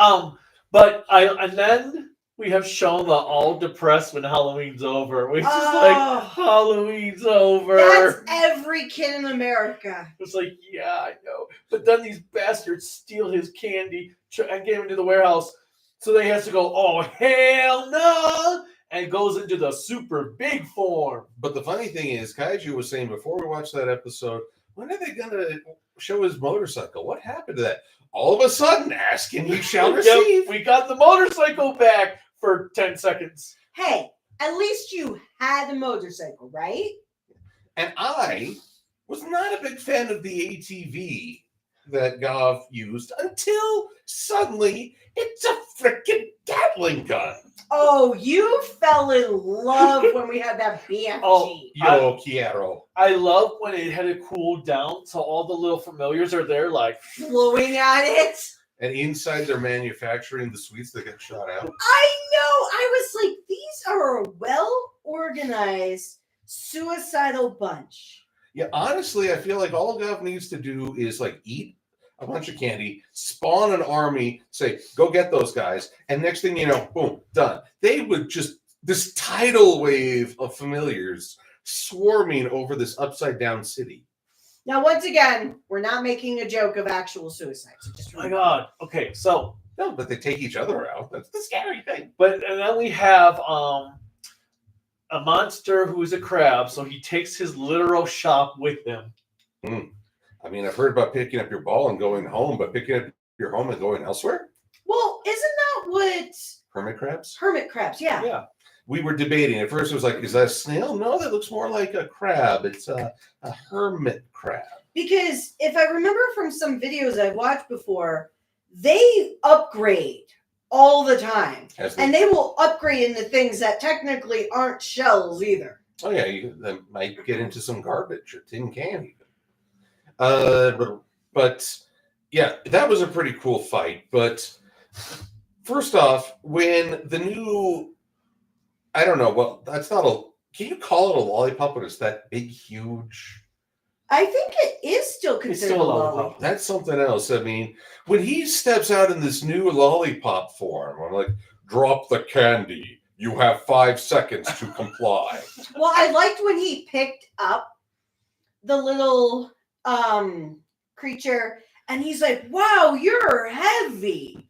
but and then we have shown the all depressed when Halloween's over, which is like Oh. Halloween's over. That's every kid in America. It's like, yeah, I know. But then these bastards steal his candy and get him into the warehouse. So they has to go, oh, hell no! And goes into the super big form. But the funny thing is, Kaiju was saying before we watched that episode, when are they going to show his motorcycle? What happened to that? All of a sudden, ask and you shall receive. Yep, we got the motorcycle back for 10 seconds. Hey, at least you had a motorcycle, right? And I was not a big fan of the ATV that Gavv used until suddenly it's a freaking Gatling gun. Oh, you fell in love when we had that BFG. Oh, Yo quiero. I love when it had to cool down, so all the little familiars are there, like Blowing at it. And inside they're manufacturing the sweets that get shot out. I know. I was like, these are a well-organized suicidal bunch. Yeah, honestly, I feel like all Gavv needs to do is like eat a bunch of candy, spawn an army, say, go get those guys, and next thing you know, boom, done. They would just, this tidal wave of familiars swarming over this upside down city. Now, once again, we're not making a joke of actual suicide. So just oh my god. Okay, so No, but they take each other out. That's the scary thing. and then we have a monster who is a crab, so he takes his literal shop with him. I mean, I've heard about picking up your ball and going home, but picking up your home and going elsewhere? Well, isn't that what Hermit crabs? hermit crabs? Yeah. Yeah. We were debating. At first it was like, is that a snail? No, that looks more like a crab. It's a hermit crab. Because if I remember from some videos I've watched before, they upgrade all the time. And they will upgrade into things that technically aren't shells either. Oh, yeah, they might get into some garbage or tin can even. But yeah, that was a pretty cool fight. But first off, when the new, I don't know, well, that's not a, can you call it a lollipop when it's that big, huge? I think it is still considered a lollipop. That's something else. I mean, when he steps out in this new lollipop form, I'm like, drop the candy. You have 5 seconds to comply. Well, I liked when he picked up the little creature and he's like, wow, you're heavy.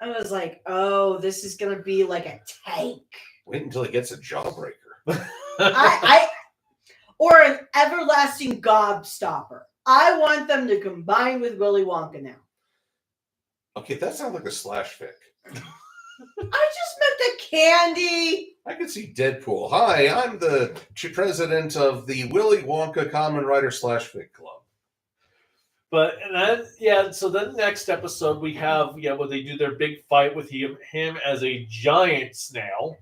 I was like, oh, this is going to be like a tank. Wait until he gets a jawbreaker. Or an everlasting gobstopper. I want them to combine with Willy Wonka now. Okay, that sounds like a slash fic. I just meant the candy. I can see Deadpool. Hi, I'm the president of the Willy Wonka Kamen Rider / fic club. But and then so then next episode we have when they do their big fight with him as a giant snail.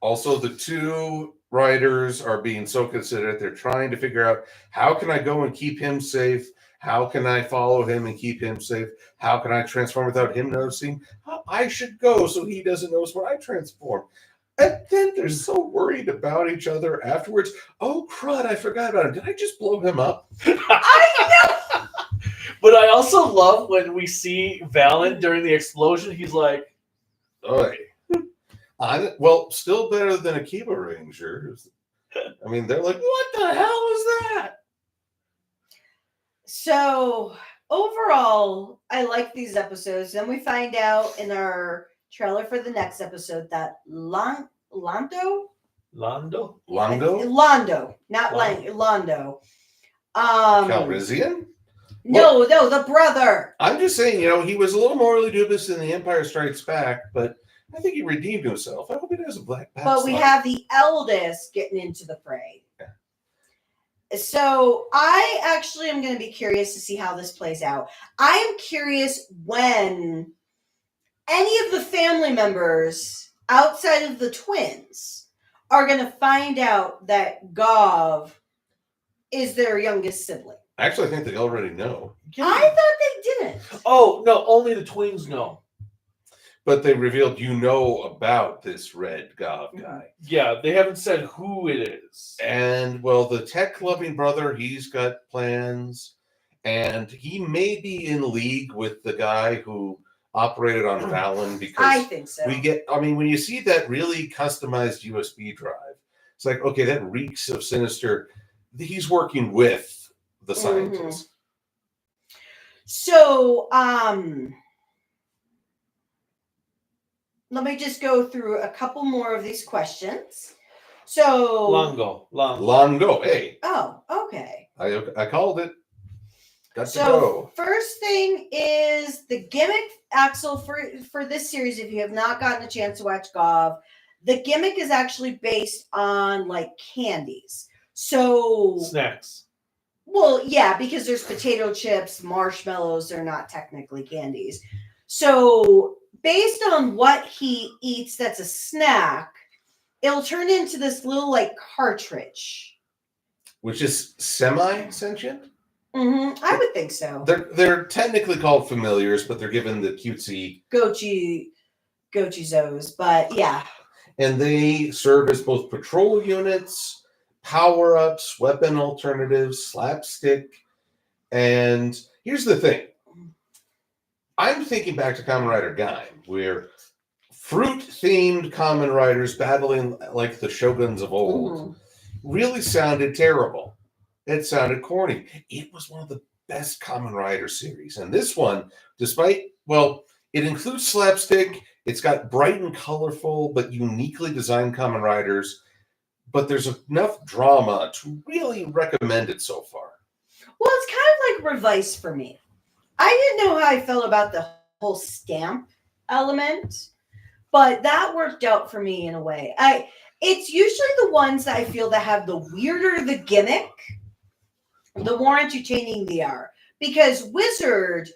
Also, the two riders are being so considerate. They're trying to figure out, how can I go and keep him safe? How can I follow him and keep him safe? How can I transform without him noticing? How I should go so he doesn't notice when I transform. And then they're so worried about each other afterwards. Oh, crud, I forgot about him. Did I just blow him up? I know. But I also love when we see Valen during the explosion. He's like, "Oi." Well, still better than Akiba Rangers. I mean, they're like, what the hell is that? So overall, I like these episodes. Then we find out in our trailer for the next episode that Londo, Londo, not Londo. Calrissian? No, the brother. I'm just saying, he was a little morally dubious in The Empire Strikes Back, but I think he redeemed himself. I hope he does a black backslide. But we have the eldest getting into the fray. Yeah. So I actually am going to be curious to see how this plays out. I am curious when any of the family members outside of the twins are going to find out that Gavv is their youngest sibling. Actually, I think they already know. I thought they didn't. Oh, no, only the twins know. But they revealed about this red Gavv guy. Yeah, they haven't said who it is. And, well, the tech-loving brother, he's got plans. And he may be in league with the guy who operated on Valen because I think so. when you see that really customized USB drive, it's like, okay, that reeks of Sinister. He's working with the scientists. So, let me just go through a couple more of these questions. So, Longo. Hey. Oh, okay. I called it. Got to So, go. first thing is the gimmick, Axel, for this series, if you have not gotten a chance to watch Gavv, the gimmick is actually based on, like, candies. So... Snacks. Well, yeah, because there's potato chips, marshmallows, they're not technically candies. So, based on what he eats that's a snack, it'll turn into this little, like, cartridge. Which is semi-sentient? Mm-hmm. I would think so. They're technically called familiars, but they're given the cutesy Gochizos, but yeah. And they serve as both patrol units, power-ups, weapon alternatives, slapstick. And here's the thing. I'm thinking back to Kamen Rider Gavv, where fruit-themed Kamen Riders battling like the shoguns of old really sounded terrible. It sounded corny. It was one of the best Kamen Rider series. And this one, despite, well, it includes slapstick. It's got bright and colorful, but uniquely designed Kamen Riders. But there's enough drama to really recommend it so far. Well, it's kind of like Revice for me. I didn't know how I felt about the whole stamp element, but that worked out for me in a way. It's usually the ones that I feel that have the weirder the gimmick, the more entertaining they are. Because Wizard,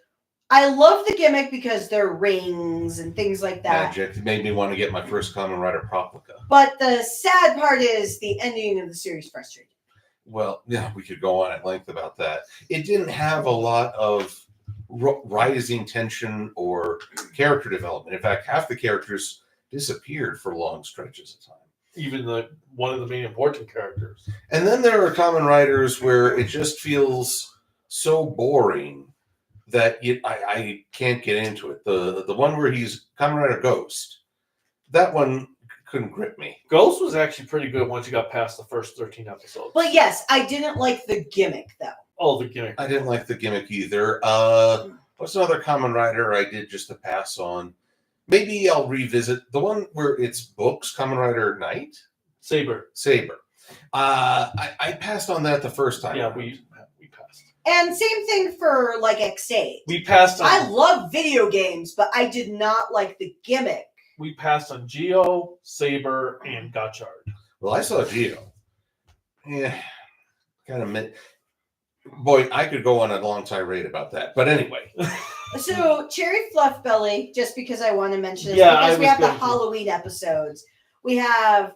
I love the gimmick because they're rings and things like that. Magic. It made me want to get my first Kamen Rider Proplica. But the sad part is the ending of the series frustrated. Well, yeah, we could go on at length about that. It didn't have a lot of rising tension or character development. In fact, half the characters disappeared for long stretches of time. Even one of the main important characters. And then there are Kamen Riders where it just feels so boring that I can't get into it. The one where he's Kamen Rider Ghost, that one couldn't grip me. Ghost was actually pretty good once you got past the first 13 episodes. But yes, I didn't like the gimmick though. Oh, the gimmick. I didn't like the gimmick either. What's another Kamen Rider I did just to pass on? Maybe I'll revisit the one where it's books, Kamen Rider Knight? Saber. I passed on that the first time. Yeah, we passed. And same thing for like X8. We passed on. I love video games, but I did not like the gimmick. We passed on Geo, Saber, and Gotchard. Well, I saw Geo. Yeah, kind of meant. Boy, I could go on a long tirade about that. But anyway. So, Cherry Fluff Belly, just because I want to mention this, Yeah, because we have the going to. Halloween episodes. We have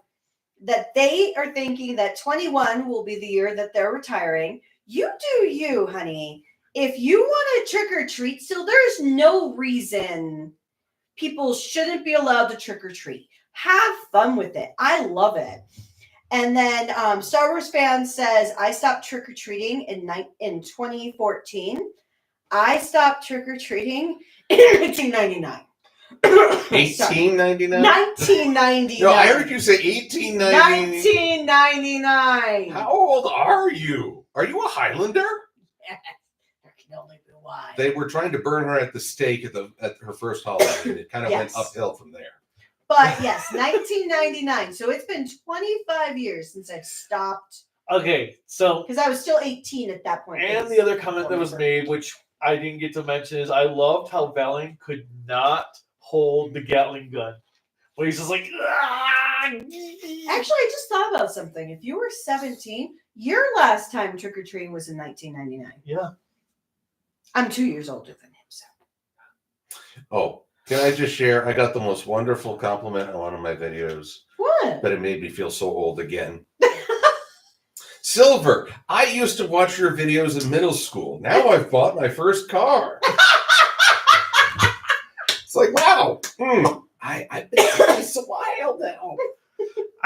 that they are thinking that 21 will be the year that they're retiring. You do you, honey. If you want to trick or treat still, there's no reason people shouldn't be allowed to trick or treat. Have fun with it. I love it. And then Star Wars fan says, I stopped trick or treating in 2014. I stopped trick or treating in 1999. 1899? 1999. No, I heard you say 1899. 1999. How old are you? Are you a Highlander? There can only be one. They were trying to burn her at the stake at her first holiday, and it kind of Yes. went uphill from there. But yes, 1999. So it's been 25 years since I've stopped. Okay, so. Because I was still 18 at that point. And the other comment that was made, which I didn't get to mention, is I loved how Valen could not hold the Gatling gun. When he's just like, ah! Actually, I just thought about something. If you were 17, your last time trick-or-treating was in 1999. Yeah. I'm 2 years older than him, so. Oh, Can I just share? I got the most wonderful compliment on one of my videos, What? but it made me feel so old again. Silver, I used to watch your videos in middle school. Now I've bought my first car. It's like, wow. I've been doing this a while now.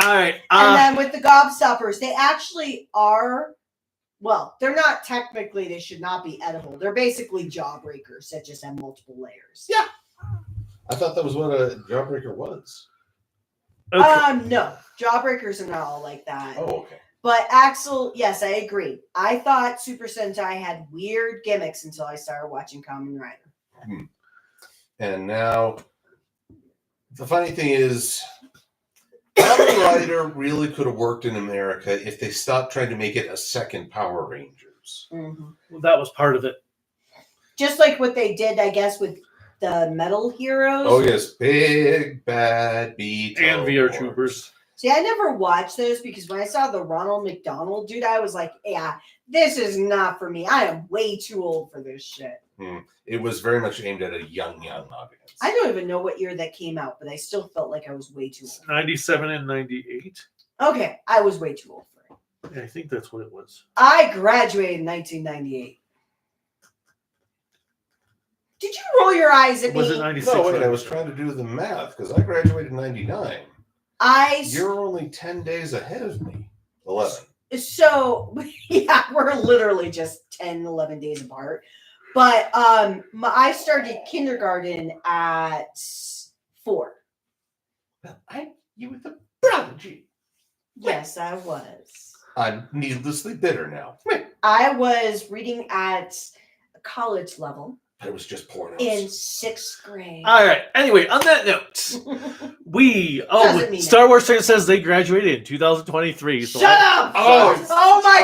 All right. And then with the gobstoppers, they actually are. Well, they're not technically. They should not be edible. They're basically jawbreakers that just have multiple layers. Yeah. I thought that was what a jawbreaker was. Okay. No, jawbreakers are not all like that. Oh, okay. But Axel, yes, I agree. I thought Super Sentai had weird gimmicks until I started watching Kamen Rider. And now, the funny thing is, Kamen Rider really could have worked in America if they stopped trying to make it a second Power Rangers. Mm-hmm. Well, that was part of it. Just like what they did, I guess, with the Metal Heroes. Oh, yes. Big Bad Beat. And VR Troopers. See, I never watched those because when I saw the Ronald McDonald dude, I was like, yeah, this is not for me. I am way too old for this shit. It was very much aimed at a young audience. I don't even know what year that came out, but I still felt like I was way too old. 97 and 98. Okay, I was way too old for it. Yeah, I think that's what it was. I graduated in 1998. Did you roll your eyes at Was me? it 96? No, wait, I was trying to do the math because I graduated in 99. You're only 10 days ahead of me. 11. So, yeah, we're literally just 10, 11 days apart. But I started kindergarten at 4. You were the prodigy. Yes, I was. I'm needlessly bitter now. I was reading at college level But it was just pornos. in 6th grade. All right. Anyway, on that note, Doesn't mean Star Wars fan says they graduated in 2023. So Shut up! Oh my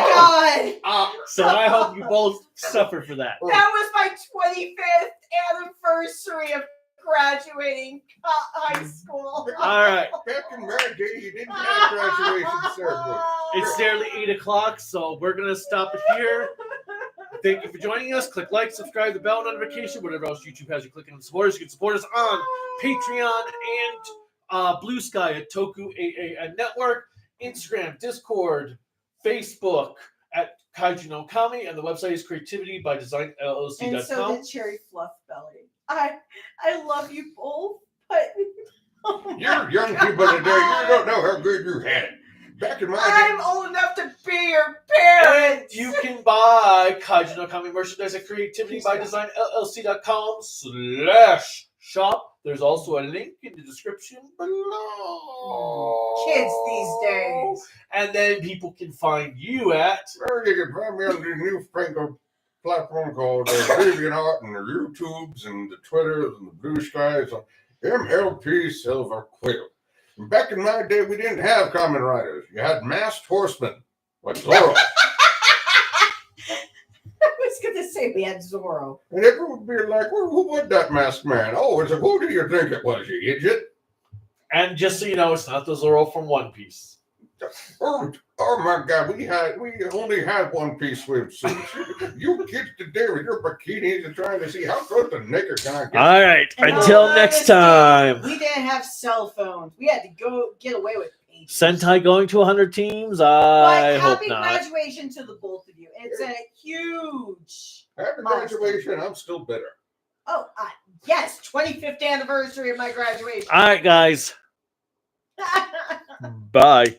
god! So I hope you both suffer for that. That was my 25th anniversary of graduating high school. All right. Back in my day, you didn't have graduation ceremony. It's nearly 8 o'clock, so we're going to stop it here. Thank you for joining us. Click like, subscribe, the bell notification, whatever else YouTube has you clicking on support us. You can support us on Patreon and Bluesky at Toku Network, Instagram, Discord, Facebook at Kaiju no Kami, and the website is creativitybydesignllc.com. And so did Cherry Fluff Belly. I love you both, but You're young people today. You don't know how good you had it. Back in my I'm day. old enough to be your parents. And you can buy Kaiju no Kami merchandise at creativitybydesignllc.com/shop. There's also a link in the description below. Kids these days. And then people can find you at Well, you can find me on the newfangled platform called DeviantArt and the YouTubes and the Twitters and the Blue Skies on MLP Silver Quill. And back in my day, we didn't have Kamen Riders. You had masked horsemen like Zorro. I was going to say we had Zorro. And everyone would be like, well, who was that masked man? Oh, it's like, who do you think it was, you idiot? and just so you know, it's not the Zorro from One Piece. Oh my God, we only had one piece swimsuits. You kids today with your bikinis and trying to see how close to naked can I get. All right. And Until on next this day, time. We didn't have cell phones. We had to go get away with pages. Sentai going to 100 teams? But I hope happy not. graduation to the both of you. It's a huge. After graduation, I'm still bitter. Oh, yes, 25th anniversary of my graduation. All right, guys. Bye.